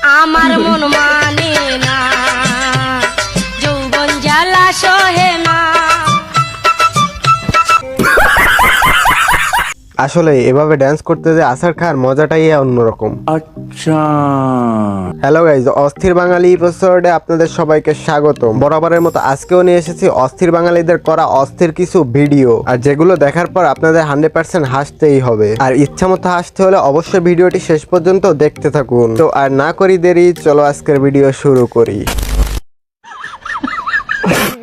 আমার মন মানে না, যৌবন জ্বালা সহে না। আসলে এভাবে ড্যান্স করতে যে আসার খার মজাটাই অন্যরকম। আচ্ছা, হ্যালো গাইজ, অস্থির বাঙালি এপিসোডে আপনাদের সবাইকে স্বাগত। বরাবরের মতো আজকেও নিয়ে এসেছি অস্থির বাঙালিদের করা অস্থির কিছু ভিডিও, আর যেগুলো দেখার পর আপনাদের 100% হাসতেই হবে। আর ইচ্ছা মতো হাসতে হলে অবশ্যই ভিডিওটি শেষ পর্যন্ত দেখতে থাকুন। তো আর না করি দেরি, চলো আজকের ভিডিও শুরু করি।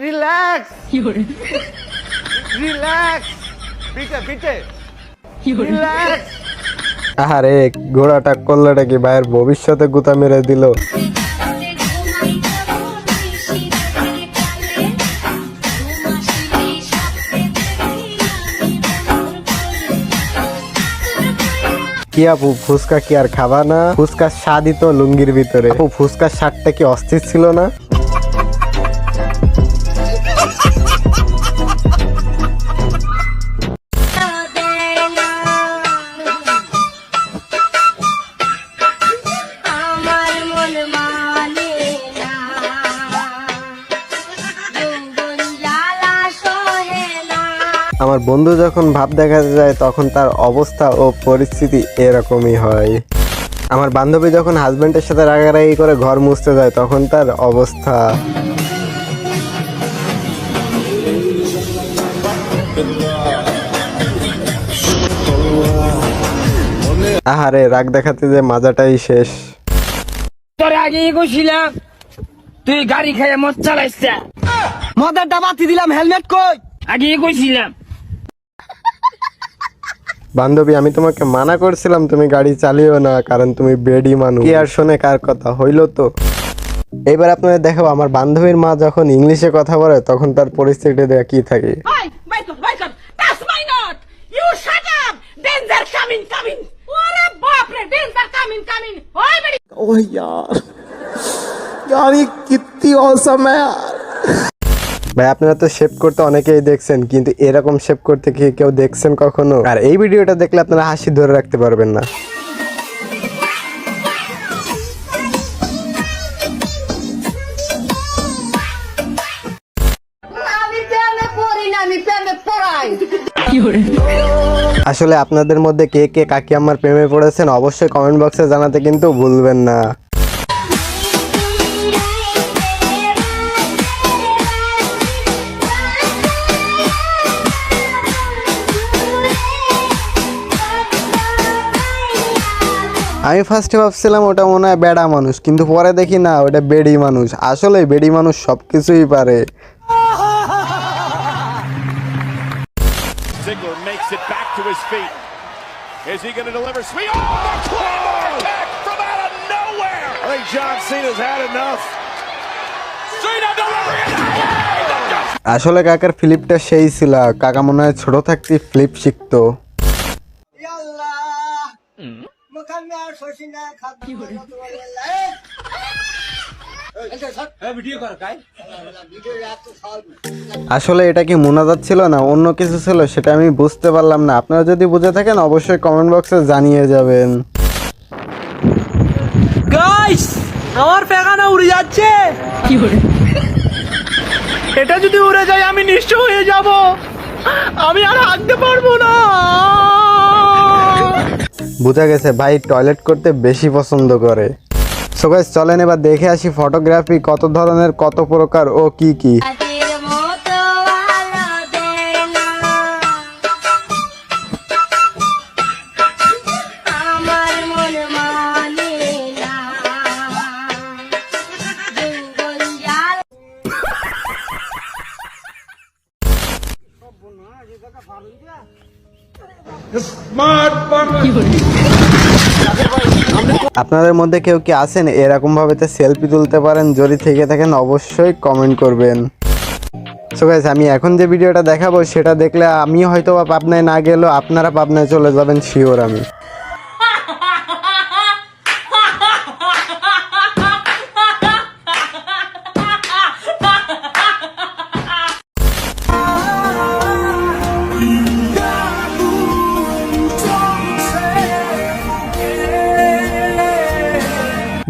রিল্যাক্স রিল্যাক্স পিটে পিটে রিল্যাক্স। আরে ঘোড়াটা করলেটা কি ভাইয়ের ভবিষ্যতে গুতা মেরে দিল। কি আপু, ফুচকা কি আর খাবা না? ফুচকার স্বাদই তো লুঙ্গির ভিতরে। আপু ফুচকার স্বাদটা কি অস্থির ছিল না? আমার মন মানে না, যৌবন জ্বালা সহে না। আমার বন্ধু যখন ভাব দেখাতে যায় তখন তার অবস্থা ও পরিস্থিতি এরকমই হয়। আমার বান্ধবী যখন হাজবেন্ডের সাথে রাগারাগি করে ঘর মুছতে যায় তখন তার অবস্থা। আহারে রাগ দেখাতে যে মজাটাই শেষ। তোর আগে কইছিলাম তুই গাড়ি খেয়ে মদ চালাইছ, মদের ডাবাতি দিলাম, হেলমেট কই? আগে কইছিলাম। বান্ধবী আমি তোমাকে মানা করছিলাম তুমি গাড়ি চালিও না, কারণ তুমি বেডি মানুষ। কি আর শোনে কার কথা, হইলো তো। এবার আপনাদের দেখাবো আমার বান্ধবীর মা যখন ইংলিশে কথা বলে তখন তার পরিস্থিতি দেখা কি থাকে। That's my note. You shut up. Danger coming, coming. Ore baap re, danger coming, coming. Hoy badi. ओह यार यार ये कितनी औसम है यार। ভাই আপনারা তো শেভ করতে অনেকেই দেখছেন, কিন্তু এরকম শেভ করতে কি কেউ দেখছেন কখনো? আর এই ভিডিওটা দেখলে আপনারা হাসি ধরে রাখতে পারবেন না। আমি প্রেমে পড়ি না, আমি প্রেমে পড়াই। আসলে আপনাদের মধ্যে কে কে কাকি আমার প্রেমে পড়েছেন অবশ্যই কমেন্ট বক্সে জানাতে কিন্তু ভুলবেন না। আমি ফার্স্টে ভাবছিলাম ওটা মনে হয় বেড়া মানুষ, কিন্তু পরে দেখি না ওটা বেডি মানুষ। আসলে বেডি মানুষ সবকিছুই পারে। Ziggler makes it back to his feet. Is he going to deliver? Sweet! Oh, the claymore kick from out of nowhere! I think John Cena's had enough. Cena delivering it! আসলে কাকার ফ্লিপটা সেই ছিল, কাকা মনে হয় ছোট থাকতে ফ্লিপ শিখতো। আসলে এটা কি মোনাজাত ছিল না অন্য কিছু ছিল সেটা আমি বুঝতে পারলাম না। আপনারা যদি বুঝে থাকেন অবশ্যই কমেন্ট বক্সে জানিয়ে যাবেন। গাইস আমার পেগানা উড়ে যাচ্ছে। এটা যদি উড়ে যায় আমি নিঃস্ব হয়ে যাব, আমি আর হাঁটতে পারবো না। বোঝা গেছে ভাই টয়লেট করতে বেশি পছন্দ করে। সো গাইস চলেন এবার দেখে আসি ফটোগ্রাফি কত ধরনের, কত প্রকার ও কি কি। তাদের মতো আলো দেয় না, আমার মন মানে না, যৌবন জ্বালা। আপনাদের মধ্যে কেউ কি আছেন এরকম ভাবে সেলফি তুলতে পারেন? যদি থেকে থাকেন অবশ্যই কমেন্ট করবেন। সো গাইস আমি এখন যে ভিডিওটা দেখাবো সেটা দেখলে আমি হয়তো বা পাবনায় না গেলেও আপনারা পাবনায় চলে যাবেন শিওর আমি।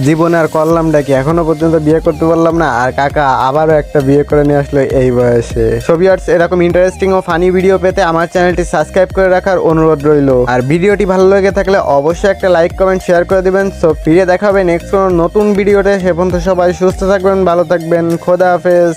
জীবনে আর করলামটা কি, এখনো পর্যন্ত বিয়ে করতে পারলাম না, আর কাকা আবারও একটা বিয়ে করে নিয়ে আসলো এই বয়সে। সো ভিউয়ার্স, এরকম ইন্টারেস্টিং ও ফানি ভিডিও পেতে আমার চ্যানেলটি সাবস্ক্রাইব করে রাখার অনুরোধ রইল। আর ভিডিওটি ভালো লেগে থাকলে অবশ্যই একটা লাইক কমেন্ট শেয়ার করে দিবেন। সো ফিরে দেখা হবে নেক্সট কোনো নতুন ভিডিওতে। সে পর্যন্ত সবাই সুস্থ থাকবেন, ভালো থাকবেন, খোদা হাফেজ।